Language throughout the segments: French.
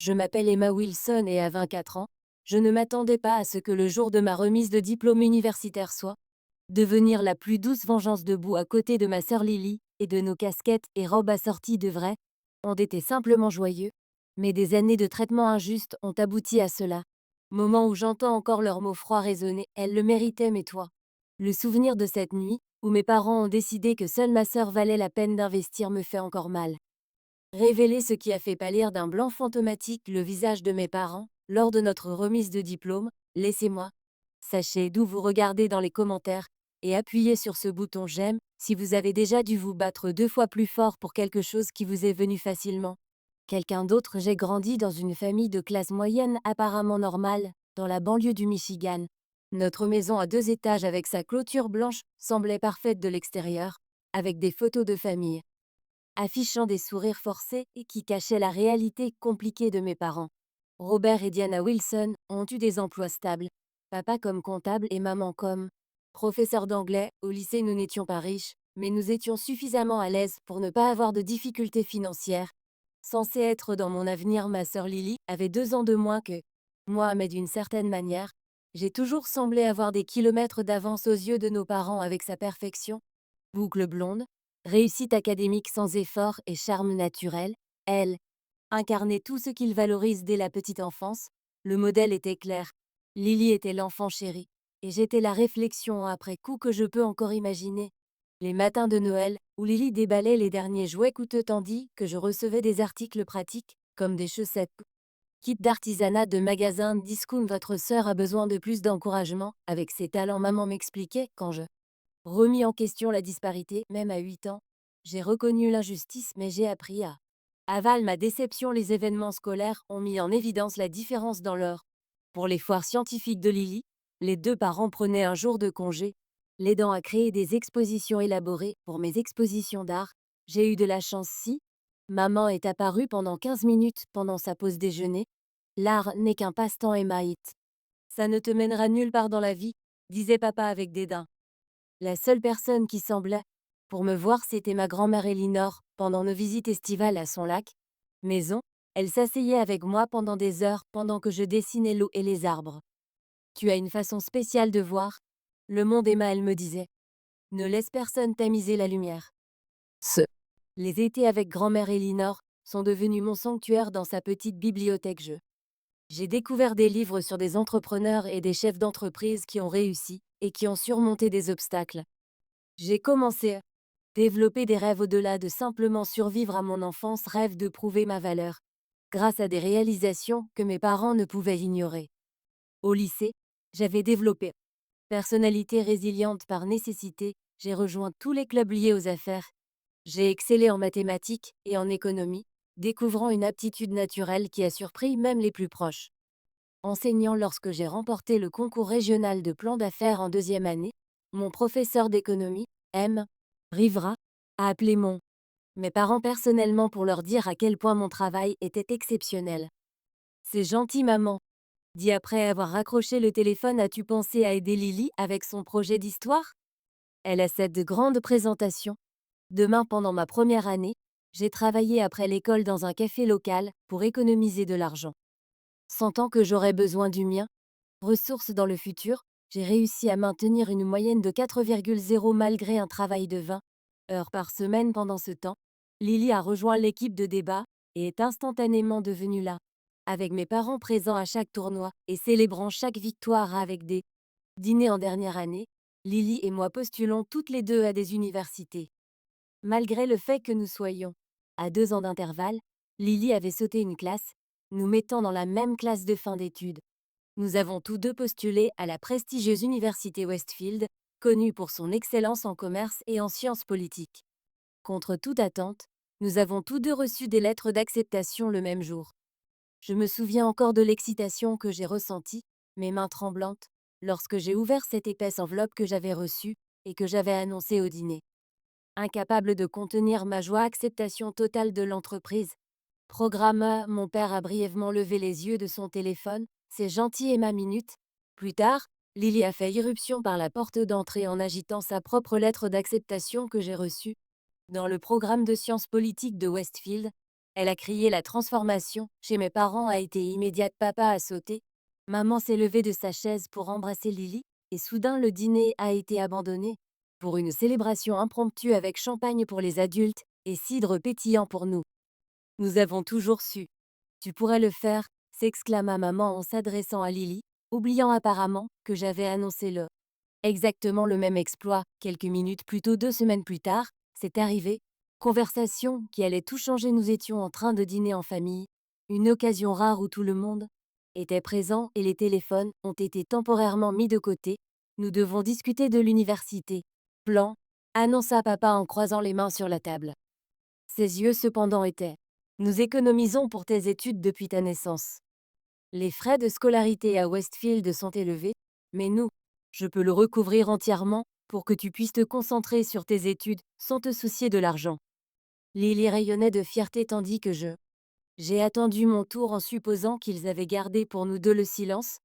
Je m'appelle Emma Wilson et à 24 ans, je ne m'attendais pas à ce que le jour de ma remise de diplôme universitaire soit devenir la plus douce vengeance debout à côté de ma sœur Lily, et de nos casquettes et robes assorties de vrai, ont été simplement joyeux, mais des années de traitement injuste ont abouti à cela. Moment où j'entends encore leurs mots froids résonner, elle le méritait mais toi. Le souvenir de cette nuit, où mes parents ont décidé que seule ma sœur valait la peine d'investir me fait encore mal. Révéler ce qui a fait pâlir d'un blanc fantomatique le visage de mes parents, lors de notre remise de diplôme, laissez-moi. Sachez d'où vous regardez dans les commentaires, et appuyez sur ce bouton j'aime si vous avez déjà dû vous battre 2 fois plus fort pour quelque chose qui vous est venu facilement. Quelqu'un d'autre. J'ai grandi dans une famille de classe moyenne apparemment normale, dans la banlieue du Michigan. Notre maison à 2 étages avec sa clôture blanche semblait parfaite de l'extérieur, avec des photos de famille affichant des sourires forcés et qui cachaient la réalité compliquée de mes parents. Robert et Diana Wilson ont eu des emplois stables, papa comme comptable et maman comme professeur d'anglais. Au lycée, nous n'étions pas riches, mais nous étions suffisamment à l'aise pour ne pas avoir de difficultés financières. Censée être dans mon avenir, ma sœur Lily avait 2 ans de moins que moi, mais d'une certaine manière, j'ai toujours semblé avoir des kilomètres d'avance aux yeux de nos parents avec sa perfection. Boucle blonde, réussite académique sans effort et charme naturel, elle incarnait tout ce qu'il valorise dès la petite enfance. Le modèle était clair. Lily était l'enfant chéri, et j'étais la réflexion après coup que je peux encore imaginer. Les matins de Noël, où Lily déballait les derniers jouets coûteux tandis que je recevais des articles pratiques, comme des chaussettes, kit d'artisanat de magasin discount. Votre sœur a besoin de plus d'encouragement, avec ses talents, maman m'expliquait quand je remis en question la disparité. Même à 8 ans, j'ai reconnu l'injustice, mais j'ai appris à aval ma déception. Les événements scolaires ont mis en évidence la différence dans l'heure. Pour les foires scientifiques de Lily, les 2 parents prenaient un jour de congé, l'aidant à créer des expositions élaborées. Pour mes expositions d'art, j'ai eu de la chance si maman est apparue pendant 15 minutes pendant sa pause déjeuner. L'art n'est qu'un passe-temps, Emma Hit. Ça ne te mènera nulle part dans la vie, disait papa avec dédain. La seule personne qui semblait pour me voir, c'était ma grand-mère Elinor, pendant nos visites estivales à son lac maison. Elle s'asseyait avec moi pendant des heures pendant que je dessinais l'eau et les arbres. Tu as une façon spéciale de voir le monde, Emma, elle me disait. Ne laisse personne tamiser la lumière. Ce Les étés avec grand-mère Elinor sont devenus mon sanctuaire dans sa petite bibliothèque. J'ai découvert des livres sur des entrepreneurs et des chefs d'entreprise qui ont réussi et qui ont surmonté des obstacles. J'ai commencé à développer des rêves au-delà de simplement survivre à mon enfance, rêve de prouver ma valeur, grâce à des réalisations que mes parents ne pouvaient ignorer. Au lycée, j'avais développé personnalité résiliente par nécessité. J'ai rejoint tous les clubs liés aux affaires. J'ai excellé en mathématiques et en économie, découvrant une aptitude naturelle qui a surpris même les plus proches. Enseignant, lorsque j'ai remporté le concours régional de plan d'affaires en 2e année, mon professeur d'économie, M. Rivera, a appelé mes parents personnellement pour leur dire à quel point mon travail était exceptionnel. C'est gentil, maman, dit après avoir raccroché le téléphone. As-tu pensé à aider Lily avec son projet d'histoire? Elle a cette grande présentation. Demain, pendant ma première année, j'ai travaillé après l'école dans un café local pour économiser de l'argent. Sentant que j'aurais besoin du mien, ressources dans le futur, j'ai réussi à maintenir une moyenne de 4,0 malgré un travail de 20 heures par semaine. Pendant ce temps, Lily a rejoint l'équipe de débat et est instantanément devenue là, avec mes parents présents à chaque tournoi et célébrant chaque victoire avec des dîners. En dernière année, Lily et moi postulons toutes les deux à des universités. Malgré le fait que nous soyons à 2 ans d'intervalle, Lily avait sauté une classe, nous mettant dans la même classe de fin d'études. Nous avons tous deux postulé à la prestigieuse université Westfield, connue pour son excellence en commerce et en sciences politiques. Contre toute attente, nous avons tous deux reçu des lettres d'acceptation le même jour. Je me souviens encore de l'excitation que j'ai ressentie, mes mains tremblantes, lorsque j'ai ouvert cette épaisse enveloppe que j'avais reçue et que j'avais annoncée au dîner. Incapable de contenir ma joie, acceptation totale de l'entreprise. Programme, mon père a brièvement levé les yeux de son téléphone. C'est gentil, et ma minute. Plus tard, Lily a fait irruption par la porte d'entrée en agitant sa propre lettre d'acceptation que j'ai reçue. Dans le programme de sciences politiques de Westfield, Elle a crié la transformation. Chez mes parents a été immédiate. Papa a sauté. Maman s'est levée de sa chaise pour embrasser Lily, et soudain le dîner a été abandonné pour une célébration impromptue avec champagne pour les adultes et cidre pétillant pour nous. Nous avons toujours su. Tu pourrais le faire, s'exclama maman en s'adressant à Lily, oubliant apparemment que j'avais annoncé exactement le même exploit. Quelques minutes plus tôt, 2 semaines plus tard, c'est arrivé. Conversation qui allait tout changer. Nous étions en train de dîner en famille, une occasion rare où tout le monde était présent et les téléphones ont été temporairement mis de côté. Nous devons discuter de l'université. Plan, annonça papa en croisant les mains sur la table. Ses yeux cependant étaient. Nous économisons pour tes études depuis ta naissance. Les frais de scolarité à Westfield sont élevés, mais nous, je peux le recouvrir entièrement pour que tu puisses te concentrer sur tes études sans te soucier de l'argent. Lily rayonnait de fierté tandis que j'ai attendu mon tour en supposant qu'ils avaient gardé pour nous deux le silence.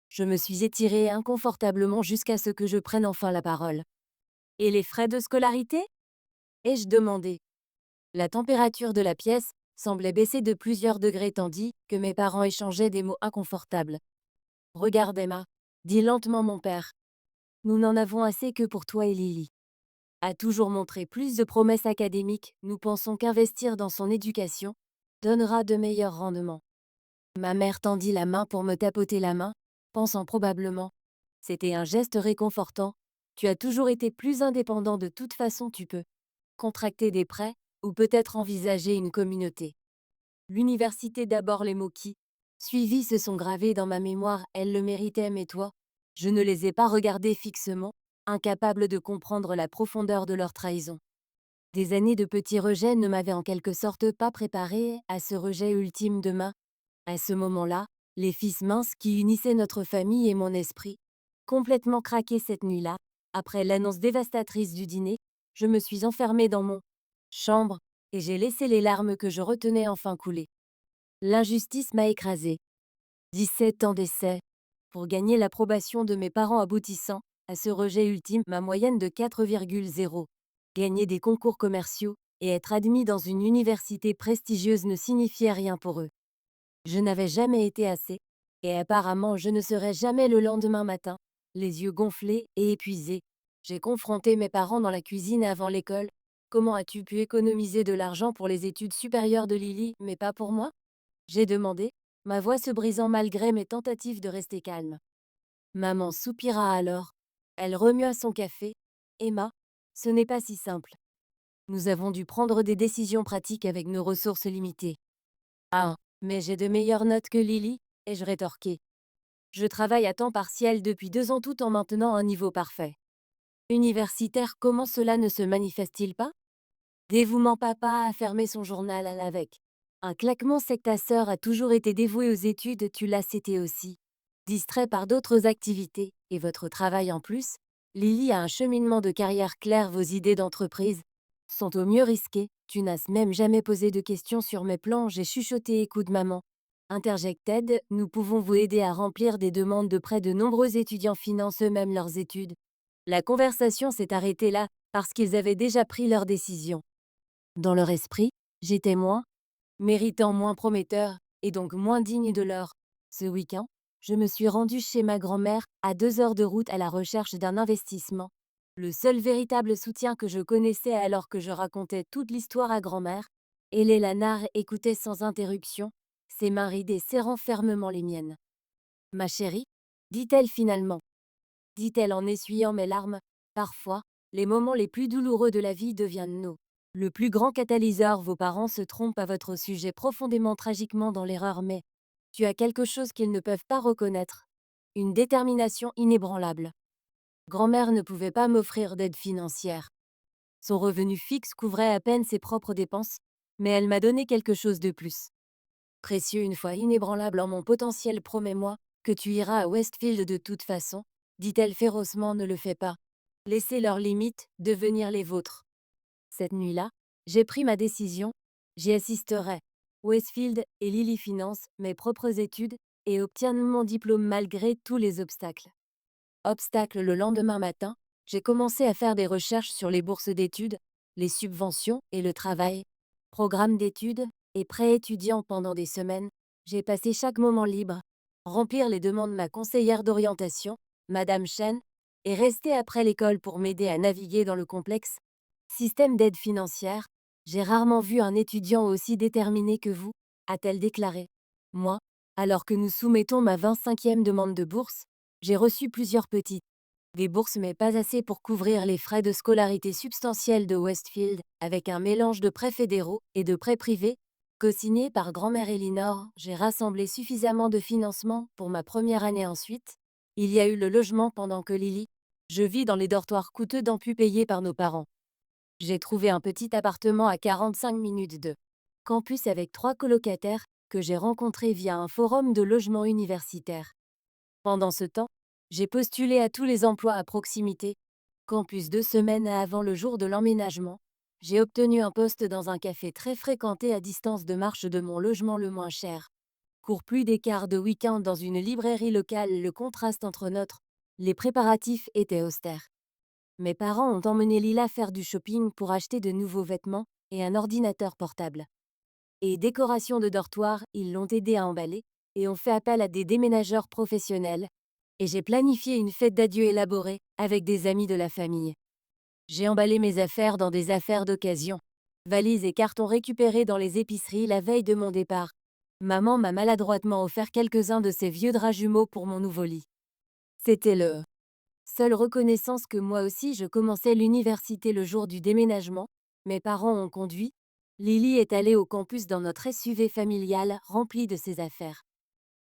Je me suis étirée inconfortablement jusqu'à ce que je prenne enfin la parole. Et les frais de scolarité? Ai-je demandé. La température de la pièce semblait baisser de plusieurs degrés tandis que mes parents échangeaient des mots inconfortables. Regarde Emma, dit lentement mon père. Nous n'en avons assez que pour toi et Lily. A toujours montré plus de promesses académiques, nous pensons qu'investir dans son éducation donnera de meilleurs rendements. Ma mère tendit la main pour me tapoter la main, pensant probablement. C'était un geste réconfortant. Tu as toujours été plus indépendant. De toute façon, tu peux contracter des prêts ou peut-être envisager une communauté. L'université d'abord. Les mots qui suivis se sont gravés dans ma mémoire. Elle le méritait, mais toi? Je ne les ai pas regardés fixement, incapable de comprendre la profondeur de leur trahison. Des années de petits rejets ne m'avaient en quelque sorte pas préparé à ce rejet ultime demain. À ce moment-là, les fils minces qui unissaient notre famille et mon esprit, complètement craqué cette nuit-là, après l'annonce dévastatrice du dîner, je me suis enfermée dans mon chambre, et j'ai laissé les larmes que je retenais enfin couler. L'injustice m'a écrasée. 17 ans d'essai, pour gagner l'approbation de mes parents aboutissant à ce rejet ultime. Ma moyenne de 4,0. Gagner des concours commerciaux et être admis dans une université prestigieuse ne signifiait rien pour eux. Je n'avais jamais été assez, et apparemment je ne serais jamais. Le lendemain matin, les yeux gonflés et épuisés, j'ai confronté mes parents dans la cuisine avant l'école. Comment as-tu pu économiser de l'argent pour les études supérieures de Lily, mais pas pour moi? J'ai demandé, ma voix se brisant malgré mes tentatives de rester calme. Maman soupira alors. Elle remua son café. Emma, ce n'est pas si simple. Nous avons dû prendre des décisions pratiques avec nos ressources limitées. Ah, mais j'ai de meilleures notes que Lily, ai-je rétorqué. Je travaille à temps partiel depuis 2 ans tout en maintenant un niveau parfait. Universitaire, comment cela ne se manifeste-t-il pas? Dévouement. Papa a fermé son journal avec un claquement sec. Ta sœur a toujours été dévouée aux études, tu l'as été aussi. Distrait par d'autres activités, et votre travail en plus, Lily a un cheminement de carrière clair. Vos idées d'entreprise sont au mieux risquées. Tu n'as même jamais posé de questions sur mes plans. J'ai chuchoté. Écoute maman, interjected, nous pouvons vous aider à remplir des demandes de prêt. De nombreux étudiants financent eux-mêmes leurs études. La conversation s'est arrêtée là, parce qu'ils avaient déjà pris leur décision. Dans leur esprit, j'étais moins méritant, moins prometteur, et donc moins digne de leur. Ce week-end, je me suis rendue chez ma grand-mère, à 2 heures de route, à la recherche d'un investissement. Le seul véritable soutien que je connaissais alors que je racontais toute l'histoire à grand-mère. Et les Lanard écoutait sans interruption, ses mains ridées serrant fermement les miennes. Ma chérie, dit-elle finalement. Dit-elle en essuyant mes larmes, parfois, les moments les plus douloureux de la vie deviennent le plus grand catalyseur. Vos parents se trompent à votre sujet profondément, tragiquement dans l'erreur, mais tu as quelque chose qu'ils ne peuvent pas reconnaître. Une détermination inébranlable. Grand-mère ne pouvait pas m'offrir d'aide financière. Son revenu fixe couvrait à peine ses propres dépenses, mais elle m'a donné quelque chose de plus précieux, une foi inébranlable en mon potentiel. Promets-moi que tu iras à Westfield de toute façon, dit-elle férocement. Ne le fais pas. Laissez leurs limites devenir les vôtres. Cette nuit-là, j'ai pris ma décision. J'y assisterai. Westfield et Lily finance mes propres études et obtiennent mon diplôme malgré tous les obstacles. Obstacle. Le lendemain matin, j'ai commencé à faire des recherches sur les bourses d'études, les subventions et le travail. Programme d'études, et pré-étudiant pendant des semaines, j'ai passé chaque moment libre, remplir les demandes de ma conseillère d'orientation, Madame Chen, et rester après l'école pour m'aider à naviguer dans le complexe système d'aide financière. J'ai rarement vu un étudiant aussi déterminé que vous, a-t-elle déclaré. Moi, alors que nous soumettons ma 25e demande de bourse, j'ai reçu plusieurs petites des bourses mais pas assez pour couvrir les frais de scolarité substantiels de Westfield, avec un mélange de prêts fédéraux et de prêts privés. Co-signé par grand-mère Elinor, j'ai rassemblé suffisamment de financement pour ma première année ensuite. Il y a eu le logement pendant que Lily. Je vis dans les dortoirs coûteux d'ampus payés par nos parents. J'ai trouvé un petit appartement à 45 minutes de campus avec 3 colocataires que j'ai rencontrés via un forum de logement universitaire. Pendant ce temps, j'ai postulé à tous les emplois à proximité. Campus 2 semaines avant le jour de l'emménagement, j'ai obtenu un poste dans un café très fréquenté à distance de marche de mon logement le moins cher. Pour plus d'écart de week-end dans une librairie locale, le contraste entre notre, les préparatifs étaient austères. Mes parents ont emmené Lila faire du shopping pour acheter de nouveaux vêtements et un ordinateur portable. Et décoration de dortoir, ils l'ont aidé à emballer et ont fait appel à des déménageurs professionnels. Et j'ai planifié une fête d'adieu élaborée avec des amis de la famille. J'ai emballé mes affaires dans des affaires d'occasion. Valises et cartons récupérés dans les épiceries la veille de mon départ. Maman m'a maladroitement offert quelques-uns de ses vieux draps jumeaux pour mon nouveau lit. C'était le seule reconnaissance que moi aussi je commençais l'université le jour du déménagement. Mes parents ont conduit. Lily est allée au campus dans notre SUV familial rempli de ses affaires.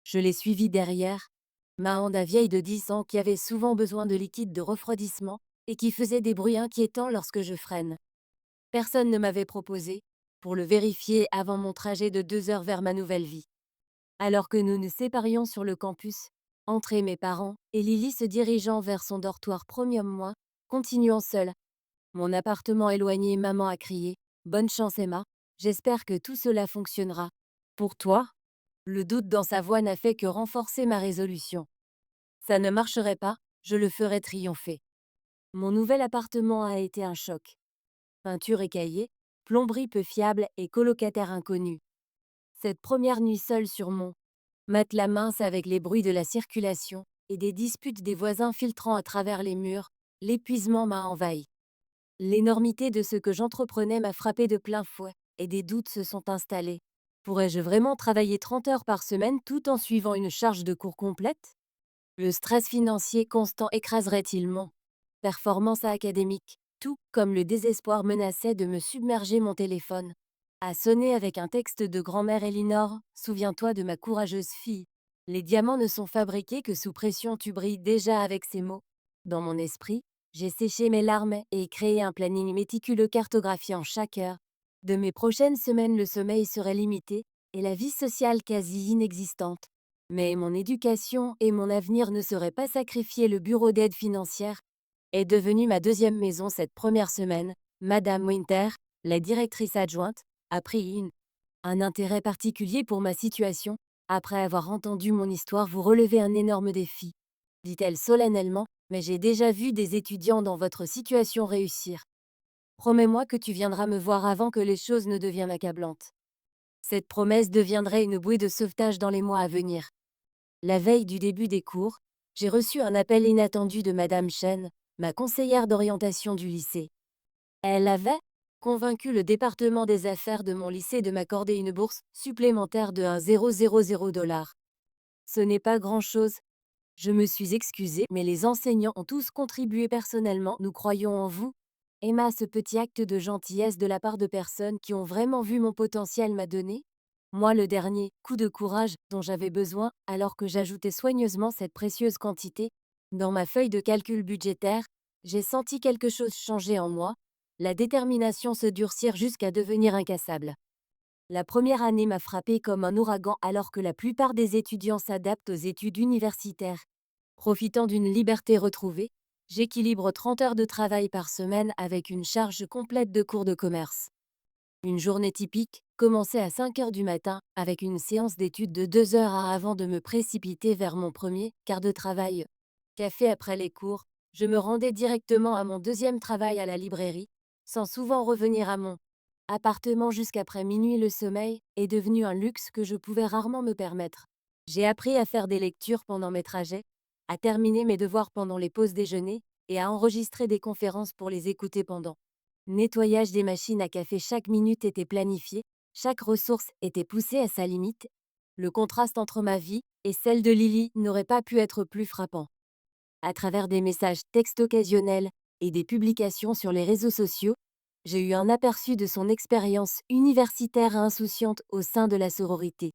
Je l'ai suivie derrière. Ma Honda vieille de 10 ans qui avait souvent besoin de liquide de refroidissement et qui faisait des bruits inquiétants lorsque je freine. Personne ne m'avait proposé, pour le vérifier avant mon trajet de 2 heures vers ma nouvelle vie. Alors que nous nous séparions sur le campus, entraient mes parents et Lily se dirigeant vers son dortoir premium moi, continuant seule. Mon appartement éloigné, maman a crié. Bonne chance Emma, j'espère que tout cela fonctionnera. Pour toi? Le doute dans sa voix n'a fait que renforcer ma résolution. Ça ne marcherait pas, je le ferais triompher. Mon nouvel appartement a été un choc. Peinture écaillée, plomberie peu fiable et colocataire inconnu. Cette première nuit seule sur mon matelas mince avec les bruits de la circulation et des disputes des voisins filtrant à travers les murs, l'épuisement m'a envahi. L'énormité de ce que j'entreprenais m'a frappé de plein fouet, et des doutes se sont installés. Pourrais-je vraiment travailler 30 heures par semaine tout en suivant une charge de cours complète? Le stress financier constant écraserait-il mon performance académique? Tout comme le désespoir menaçait de me submerger. Mon téléphone a sonné avec un texte de grand-mère Elinor. Souviens-toi de ma courageuse fille. Les diamants ne sont fabriqués que sous pression. Tu brilles déjà avec ces mots. Dans mon esprit, j'ai séché mes larmes et créé un planning méticuleux cartographiant chaque heure de mes prochaines semaines. Le sommeil serait limité et la vie sociale quasi inexistante. Mais mon éducation et mon avenir ne seraient pas sacrifiés. Le bureau d'aide financière est devenu ma deuxième maison. Cette première semaine, Madame Winter, la directrice adjointe, a pris un intérêt particulier pour ma situation. Après avoir entendu mon histoire, vous relevez un énorme défi, dit-elle solennellement, mais j'ai déjà vu des étudiants dans votre situation réussir. Promets-moi que tu viendras me voir avant que les choses ne deviennent accablantes. Cette promesse deviendrait une bouée de sauvetage dans les mois à venir. La veille du début des cours, j'ai reçu un appel inattendu de Madame Chen, ma conseillère d'orientation du lycée. Elle avait convaincu le département des affaires de mon lycée de m'accorder une bourse supplémentaire de 1,000 $. Ce n'est pas grand-chose. Je me suis excusée, mais les enseignants ont tous contribué personnellement. Nous croyons en vous. Emma, ce petit acte de gentillesse de la part de personnes qui ont vraiment vu mon potentiel m'a donné, moi, le dernier coup de courage dont j'avais besoin alors que j'ajoutais soigneusement cette précieuse quantité. Dans ma feuille de calcul budgétaire, j'ai senti quelque chose changer en moi, la détermination se durcir jusqu'à devenir incassable. La première année m'a frappée comme un ouragan alors que la plupart des étudiants s'adaptent aux études universitaires. Profitant d'une liberté retrouvée, j'équilibre 30 heures de travail par semaine avec une charge complète de cours de commerce. Une journée typique commençait à 5 heures du matin avec une séance d'études de 2 heures avant de me précipiter vers mon premier quart de travail. Café après les cours, je me rendais directement à mon deuxième travail à la librairie, sans souvent revenir à mon appartement jusqu'après minuit. Le sommeil est devenu un luxe que je pouvais rarement me permettre. J'ai appris à faire des lectures pendant mes trajets, à terminer mes devoirs pendant les pauses déjeuner et à enregistrer des conférences pour les écouter pendant. Nettoyage des machines à café, chaque minute était planifiée, chaque ressource était poussée à sa limite. Le contraste entre ma vie et celle de Lily n'aurait pas pu être plus frappant. À travers des messages textes occasionnels et des publications sur les réseaux sociaux, j'ai eu un aperçu de son expérience universitaire insouciante au sein de la sororité.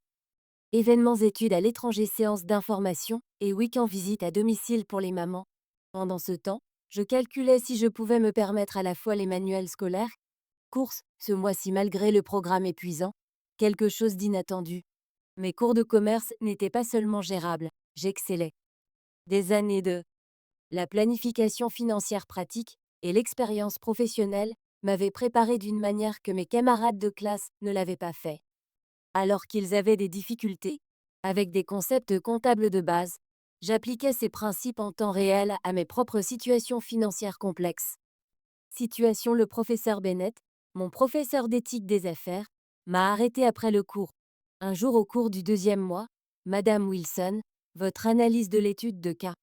Événements, études à l'étranger, séances d'information et week-end visite à domicile pour les mamans. Pendant ce temps, je calculais si je pouvais me permettre à la fois les manuels scolaires, courses, ce mois-ci malgré le programme épuisant, quelque chose d'inattendu. Mes cours de commerce n'étaient pas seulement gérables, j'excellais. Des années de la planification financière pratique et l'expérience professionnelle m'avaient préparé d'une manière que mes camarades de classe ne l'avaient pas fait. Alors qu'ils avaient des difficultés avec des concepts comptables de base, j'appliquais ces principes en temps réel à mes propres situations financières complexes. Situation: le professeur Bennett, mon professeur d'éthique des affaires, m'a arrêté après le cours. Un jour au cours du deuxième mois, Madame Wilson, votre analyse de l'étude de cas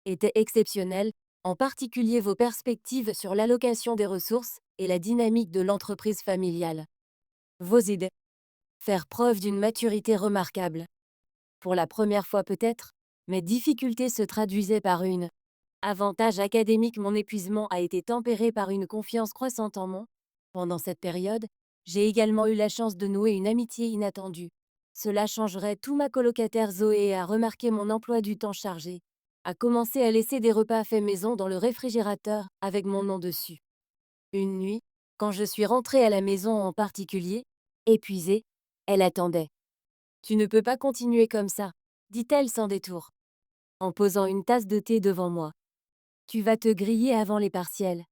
était exceptionnelle, en particulier vos perspectives sur l'allocation des ressources et la dynamique de l'entreprise familiale. Vos idées faire preuve d'une maturité remarquable. Pour la première fois peut-être, mes difficultés se traduisaient par une avantage académique. Mon épuisement a été tempéré par une confiance croissante en moi. Pendant cette période, j'ai également eu la chance de nouer une amitié inattendue. Cela changerait tout. Ma colocataire Zoé a remarqué mon emploi du temps chargé, a commencé à laisser des repas faits maison dans le réfrigérateur avec mon nom dessus. Une nuit, quand je suis rentrée à la maison en particulier, épuisée, elle attendait. Tu ne peux pas continuer comme ça, dit-elle sans détour, en posant une tasse de thé devant moi. Tu vas te griller avant les partiels.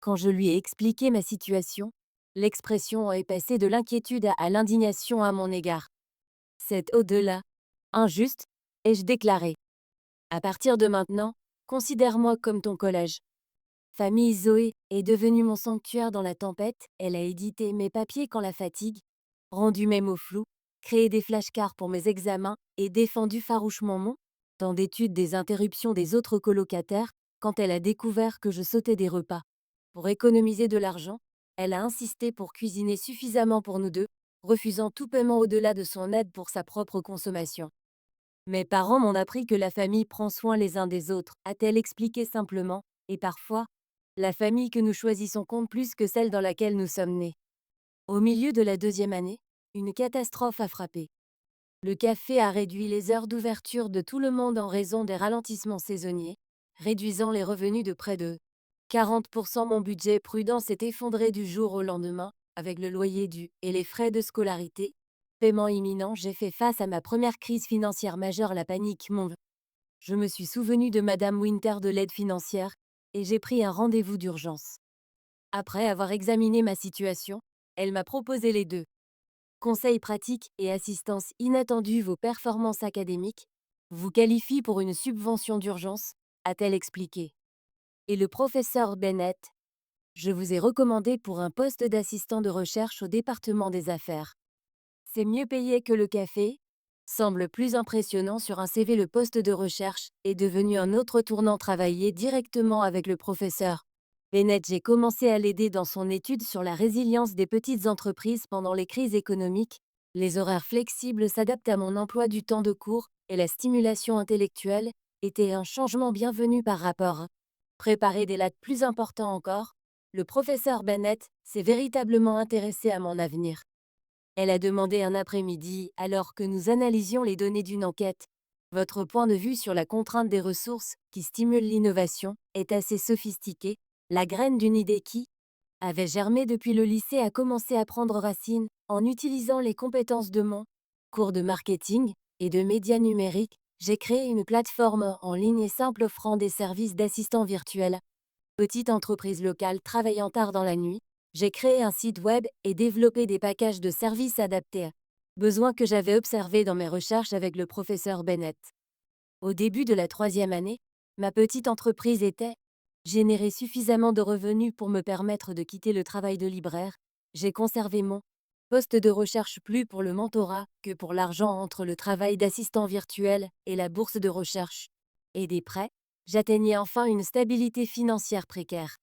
Quand je lui ai expliqué ma situation, l'expression est passée de l'inquiétude à l'indignation à mon égard. C'est au-delà. Injuste, ai-je déclaré. À partir de maintenant, considère-moi comme ton collège. Famille Zoé est devenue mon sanctuaire dans la tempête. Elle a édité mes papiers quand la fatigue, rendu mes mots flous, créé des flashcards pour mes examens et défendu farouchement mon temps d'études des interruptions des autres colocataires quand elle a découvert que je sautais des repas. Pour économiser de l'argent, elle a insisté pour cuisiner suffisamment pour nous deux, refusant tout paiement au-delà de son aide pour sa propre consommation. Mes parents m'ont appris que la famille prend soin les uns des autres, a-t-elle expliqué simplement, et parfois, la famille que nous choisissons compte plus que celle dans laquelle nous sommes nés. Au milieu de la deuxième année, une catastrophe a frappé. Le café a réduit les heures d'ouverture de tout le monde en raison des ralentissements saisonniers, réduisant les revenus de près de 40%. Mon budget prudent s'est effondré du jour au lendemain, avec le loyer dû et les frais de scolarité. Paiement imminent, j'ai fait face à ma première crise financière majeure, la panique. Je me suis souvenu de Madame Winter de l'aide financière, et j'ai pris un rendez-vous d'urgence. Après avoir examiné ma situation, elle m'a proposé les deux. Conseils pratiques et assistance inattendue. Vos performances académiques vous qualifient pour une subvention d'urgence, a-t-elle expliqué. Et le professeur Bennett, je vous ai recommandé pour un poste d'assistant de recherche au département des affaires. C'est mieux payé que le café, semble plus impressionnant sur un CV. Le poste de recherche est devenu un autre tournant. Travailler directement avec le professeur Bennett, j'ai commencé à l'aider dans son étude sur la résilience des petites entreprises pendant les crises économiques. Les horaires flexibles s'adaptent à mon emploi du temps de cours et la stimulation intellectuelle était un changement bienvenu par rapport. Préparer des lattes plus important encore, le professeur Bennett s'est véritablement intéressé à mon avenir. Elle a demandé un après-midi alors que nous analysions les données d'une enquête. Votre point de vue sur la contrainte des ressources qui stimule l'innovation est assez sophistiqué. La graine d'une idée qui avait germé depuis le lycée a commencé à prendre racine en utilisant les compétences de mon cours de marketing et de médias numériques. J'ai créé une plateforme en ligne et simple offrant des services d'assistants virtuels. Petite entreprise locale travaillant tard dans la nuit, j'ai créé un site web et développé des packages de services adaptés à besoins que j'avais observés dans mes recherches avec le professeur Bennett. Au début de la troisième année, ma petite entreprise était générer suffisamment de revenus pour me permettre de quitter le travail de libraire J'ai conservé mon poste de recherche plus pour le mentorat que pour l'argent entre le travail d'assistant virtuel et la bourse de recherche. Et des prêts, j'atteignais enfin une stabilité financière précaire.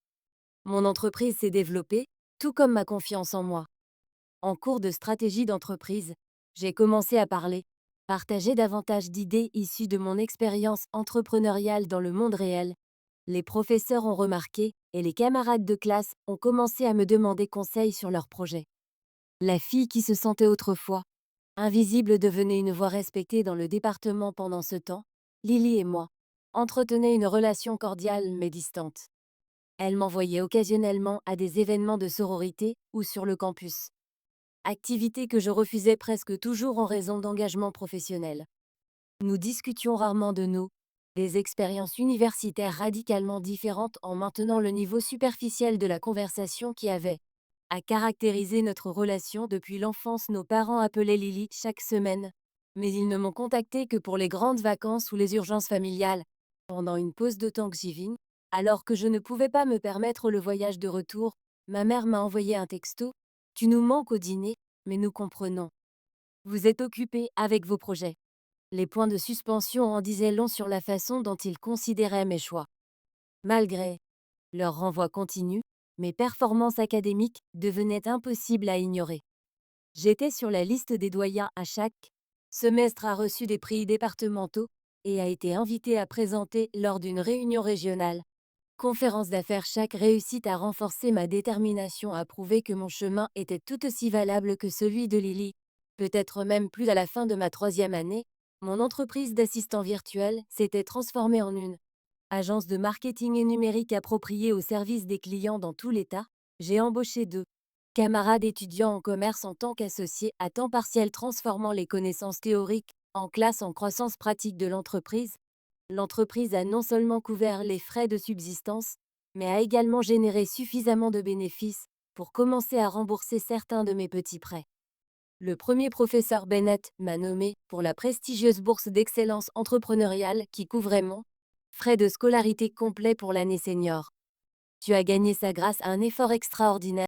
Mon entreprise s'est développée, tout comme ma confiance en moi. En cours de stratégie d'entreprise, j'ai commencé à partager davantage d'idées issues de mon expérience entrepreneuriale dans le monde réel. Les professeurs ont remarqué et les camarades de classe ont commencé à me demander conseil sur leurs projets. La fille qui se sentait autrefois invisible devenait une voix respectée dans le département pendant ce temps. Lily et moi entretenaient une relation cordiale mais distante. Elle m'envoyait occasionnellement à des événements de sororité ou sur le campus. Activité que je refusais presque toujours en raison d'engagement professionnel. Nous discutions rarement de des expériences universitaires radicalement différentes en maintenant le niveau superficiel de la conversation qui avait à caractériser notre relation depuis l'enfance. Nos parents appelaient Lily chaque semaine, mais ils ne m'ont contacté que pour les grandes vacances ou les urgences familiales. Pendant une pause de Thanksgiving, alors que je ne pouvais pas me permettre le voyage de retour, ma mère m'a envoyé un texto. Tu nous manques au dîner, mais nous comprenons. Vous êtes occupé avec vos projets. Les points de suspension en disaient long sur la façon dont ils considéraient mes choix. Malgré leur renvoi continu, mes performances académiques devenaient impossibles à ignorer. J'étais sur la liste des doyens à chaque semestre, a reçu des prix départementaux et a été invité à présenter lors d'une réunion régionale. Conférence d'affaires. Chaque réussite a renforcé ma détermination à prouver que mon chemin était tout aussi valable que celui de Lily. Peut-être même plus. À la fin de ma 3e année, mon entreprise d'assistant virtuel s'était transformée en une agence de marketing et numérique appropriée au service des clients dans tout l'État. J'ai embauché 2 camarades étudiants en commerce en tant qu'associés à temps partiel, transformant les connaissances théoriques en classe en croissance pratique de l'entreprise. L'entreprise a non seulement couvert les frais de subsistance, mais a également généré suffisamment de bénéfices pour commencer à rembourser certains de mes petits prêts. Le premier professeur Bennett m'a nommé pour la prestigieuse bourse d'excellence entrepreneuriale qui couvrait mon frais de scolarité complet pour l'année senior. Tu as gagné ça grâce à un effort extraordinaire.